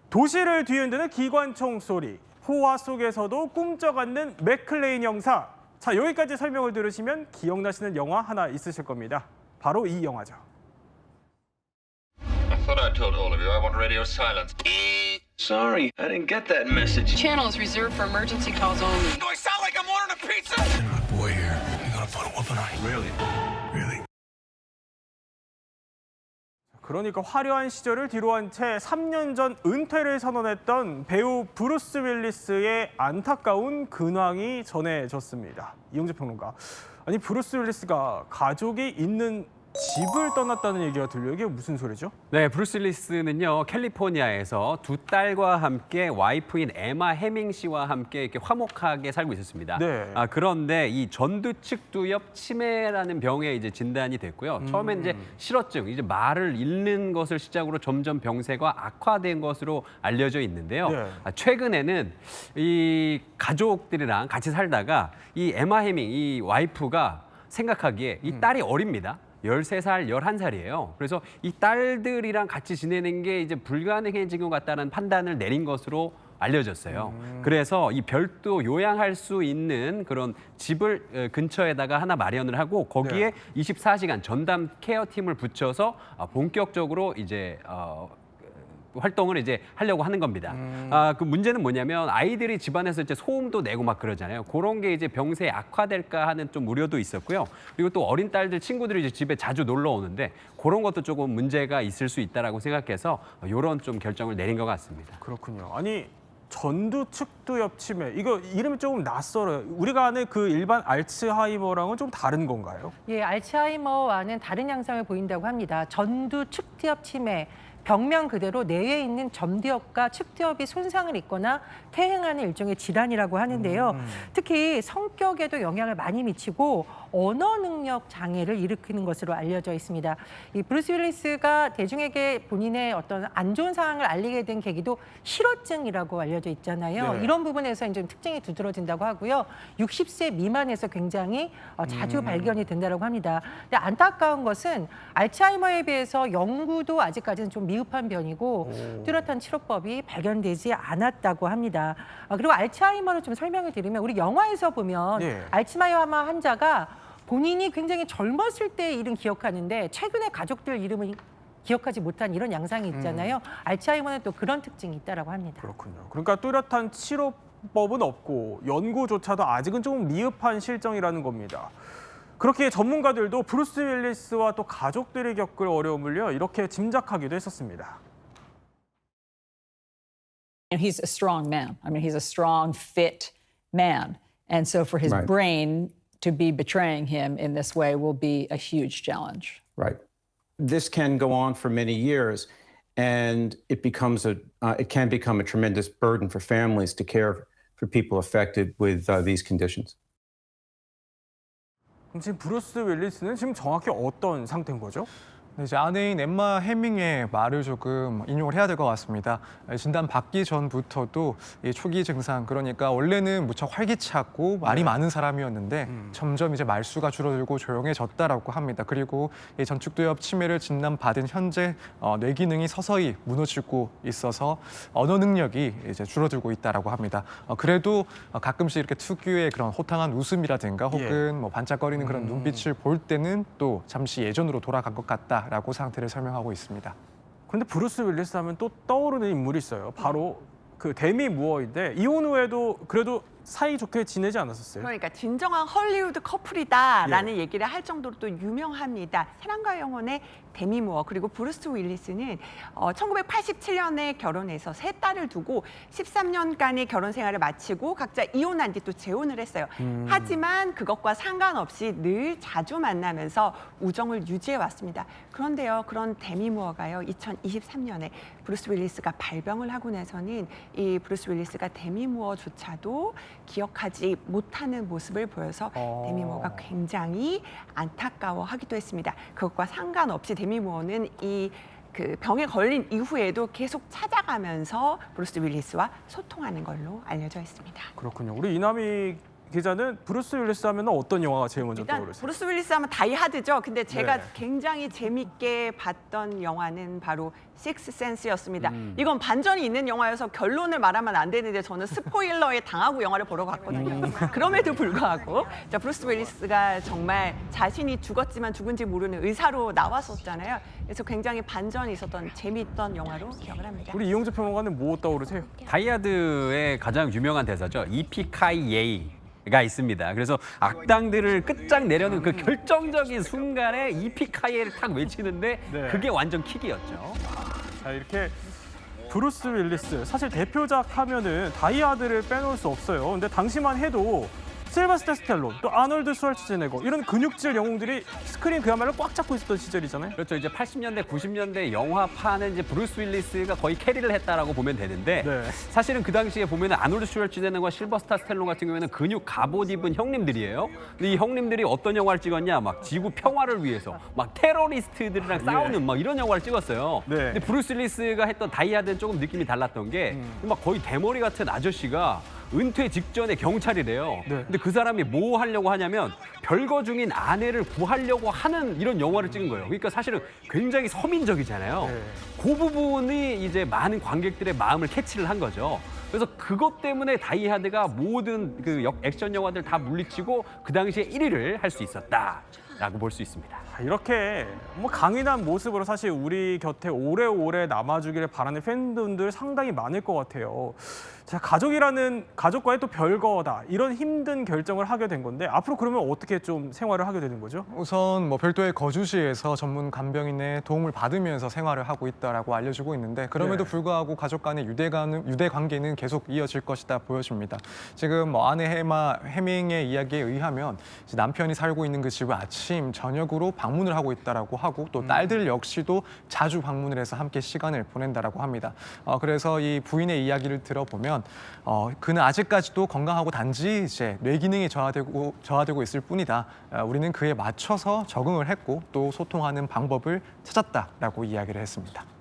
도시를 뒤흔드는 기관총 소리, 호화 속에서도 꿈쩍 않는 맥클레인 형사. 자, 여기까지 설명을 들으시면 기억나시는 영화 하나 있으실 겁니다. 바로 이 영화죠. I thought I told all of you I want radio silence. Sorry, I didn't get that message. Channel is reserved for emergency calls only. Do I sound like I'm ordering a pizza? Send my boy here. You're gonna put a whooping on him. Really? Really? 그러니까 화려한 시절을 뒤로한 채 3년 전 은퇴를 선언했던 배우 브루스 윌리스의 안타까운 근황이 전해졌습니다. 이용재 평론가. 아니, 브루스 윌리스가 가족이 있는 집을 떠났다는 얘기가 들려요. 이게 무슨 소리죠? 네, 브루스 윌리스는요, 캘리포니아에서 두 딸과 함께 와이프인 에마 해밍 씨와 함께 이렇게 화목하게 살고 있었습니다. 네. 그런데 이 전두측두엽 치매라는 병에 이제 진단이 됐고요. 처음엔 이제 실어증, 이제 말을 잃는 것을 시작으로 점점 병세가 악화된 것으로 알려져 있는데요. 네. 최근에는 이 가족들이랑 같이 살다가 이 에마 해밍, 이 와이프가 생각하기에 이 딸이 어립니다. 13살, 11살이에요. 그래서 이 딸들이랑 같이 지내는 게 이제 불가능해진 것 같다는 판단을 내린 것으로 알려졌어요. 그래서 이 별도 요양할 수 있는 그런 집을 근처에다가 하나 마련을 하고 거기에 24시간 전담 케어팀을 붙여서 본격적으로 이제 활동을 이제 하려고 하는 겁니다. 그 문제는 뭐냐면 아이들이 집안에서 이제 소음도 내고 막 그러잖아요. 그런 게 이제 병세에 악화될까 하는 좀 우려도 있었고요. 그리고 또 어린 딸들 친구들이 이제 집에 자주 놀러 오는데 그런 것도 조금 문제가 있을 수 있다라고 생각해서 이런 좀 결정을 내린 것 같습니다. 그렇군요. 아니, 전두측두엽 치매. 이거 이름이 조금 낯설어요. 우리가 아는 그 일반 알츠하이머랑은 좀 다른 건가요? 예, 알츠하이머와는 다른 양상을 보인다고 합니다. 전두측두엽 치매. 병명 그대로 뇌에 있는 점두엽과 측두엽이 손상을 입거나 퇴행하는 일종의 질환이라고 하는데요. 특히 성격에도 영향을 많이 미치고 언어 능력 장애를 일으키는 것으로 알려져 있습니다. 이 브루스 윌리스가 대중에게 본인의 어떤 안 좋은 상황을 알리게 된 계기도 실어증이라고 알려져 있잖아요. 네. 이런 부분에서 이제 특징이 두드러진다고 하고요. 60세 미만에서 굉장히 자주 발견이 된다고 합니다. 근데 안타까운 것은 알츠하이머에 비해서 연구도 아직까지는 좀 미흡한 편이고 뚜렷한 치료법이 발견되지 않았다고 합니다. 그리고 알츠하이머를 좀 설명을 드리면 우리 영화에서 보면 알츠하이머 환자가 본인이 굉장히 젊었을 때의 일은 기억하는데 최근에 가족들 이름을 기억하지 못한 이런 양상이 있잖아요. 알츠하이머는 또 그런 특징이 있다고 합니다. 그렇군요. 그러니까 뚜렷한 치료법은 없고 연구조차도 아직은 조금 미흡한 실정이라는 겁니다. 그렇게 전문가들도 브루스 윌리스와 또 가족들이 겪을 어려움을요, 이렇게 짐작하기도 했었습니다. He's a strong man. I mean, he's a strong, fit man. And so for his brain to be betraying him in this way will be a huge challenge. Right. This can go on for many years, and it can become a tremendous burden for families to care for people affected with these conditions. 그럼 지금 브루스 윌리스는 지금 정확히 어떤 상태인 거죠? 네, 이제 아내인 엠마 해밍의 말을 조금 인용을 해야 될 것 같습니다. 진단 받기 전부터도 이 초기 증상, 그러니까 원래는 무척 활기차고 말이 많은 사람이었는데 점점 이제 말수가 줄어들고 조용해졌다라고 합니다. 그리고 이 전축두엽 치매를 진단받은 현재 뇌 기능이 서서히 무너지고 있어서 언어 능력이 이제 줄어들고 있다라고 합니다. 그래도 가끔씩 이렇게 특유의 그런 호탕한 웃음이라든가 혹은 뭐 반짝거리는 그런 눈빛을 볼 때는 또 잠시 예전으로 돌아간 것 같다. 라고 상태를 설명하고 있습니다. 근데 브루스 윌리스 하면 또 떠오르는 인물이 있어요. 바로 그 데미 무어인데 이혼 후에도 그래도 사이좋게 지내지 않았었어요? 그러니까 진정한 헐리우드 커플이다라는 얘기를 할 정도로 또 유명합니다. 사랑과 영혼의 데미 무어 그리고 브루스 윌리스는 1987년에 결혼해서 세 딸을 두고 13년간의 결혼 생활을 마치고 각자 이혼한 뒤 또 재혼을 했어요. 하지만 그것과 상관없이 늘 자주 만나면서 우정을 유지해 왔습니다. 그런데요, 그런 데미 무어가요, 2023년에 브루스 윌리스가 발병을 하고 나서는 이 브루스 윌리스가 데미 무어조차도 기억하지 못하는 모습을 보여서 데미 무어가 굉장히 안타까워하기도 했습니다. 그것과 상관없이 데미 무어는 그 병에 걸린 이후에도 계속 찾아가면서 브루스 윌리스와 소통하는 걸로 알려져 있습니다. 그렇군요. 우리 이남희 기자는 브루스 윌리스 하면 어떤 영화가 제일 먼저 일단 떠오르세요? 브루스 윌리스 하면 다이하드죠. 근데 제가 네. 굉장히 재밌게 봤던 영화는 바로 식스 센스였습니다. 이건 반전이 있는 영화여서 결론을 말하면 안 되는데 저는 스포일러에 당하고 영화를 보러 갔거든요. 그럼에도 불구하고 자, 브루스 윌리스가 정말 자신이 죽었지만 죽은지 모르는 의사로 나왔었잖아요. 그래서 굉장히 반전이 있었던 재미있던 영화로 기억을 합니다. 우리 이용재 평론가는 뭐 떠오르세요? 다이아드의 가장 유명한 대사죠. 이피카이에이가 있습니다. 그래서 악당들을 끝장내려는 그 결정적인 순간에 이피카이에를 탁 외치는데 네. 그게 완전 킥이었죠. 자, 이렇게 브루스 윌리스 사실 대표작 하면은 다이하드를 빼놓을 수 없어요. 근데 당시만 해도 실버스타 스텔론, 또 아놀드 슈왈츠제네거 이런 근육질 영웅들이 스크린 그야말로 꽉 잡고 있었던 시절이잖아요. 그렇죠. 이제 80년대, 90년대 영화판은 이제 브루스 윌리스가 거의 캐리를 했다라고 보면 되는데 네. 사실은 그 당시에 보면은 아놀드 슈왈츠제네거와 실버스타 스텔론 같은 경우에는 근육 갑옷 입은 형님들이에요. 근데 이 형님들이 어떤 영화를 찍었냐? 막 지구 평화를 위해서 막 테러리스트들이랑 싸우는 막 이런 영화를 찍었어요. 네. 근데 브루스 윌리스가 했던 다이아드는 조금 느낌이 달랐던 게 막 거의 대머리 같은 아저씨가 은퇴 직전에 경찰이래요. 네. 근데 그 사람이 뭐 하려고 하냐면 별거 중인 아내를 구하려고 하는 이런 영화를 찍은 거예요. 그러니까 사실은 굉장히 서민적이잖아요. 네. 그 부분이 이제 많은 관객들의 마음을 캐치를 한 거죠. 그래서 그것 때문에 다이하드가 모든 그 액션 영화들 다 물리치고 그 당시에 1위를 할 수 있었다라고 볼 수 있습니다. 이렇게 뭐 강인한 모습으로 사실 우리 곁에 오래오래 남아주기를 바라는 팬분들 상당히 많을 것 같아요. 자, 가족과의 또 별거다 이런 힘든 결정을 하게 된 건데 앞으로 그러면 어떻게 좀 생활을 하게 되는 거죠? 우선 뭐 별도의 거주지에서 전문 간병인의 도움을 받으면서 생활을 하고 있다라고 알려지고 있는데 그럼에도 네. 불구하고 가족 간의 유대 관계는 계속 이어질 것이다 보여집니다. 지금 뭐 아내 해밍의 이야기에 의하면 이제 남편이 살고 있는 그 집을 아침 저녁으로 방문을 하고 있다라고 하고 또 딸들 역시도 자주 방문을 해서 함께 시간을 보낸다라고 합니다. 그래서 이 부인의 이야기를 들어보면 그는 아직까지도 건강하고 단지 이제 뇌 기능이 저하되고 있을 뿐이다. 우리는 그에 맞춰서 적응을 했고 또 소통하는 방법을 찾았다라고 이야기를 했습니다. 네.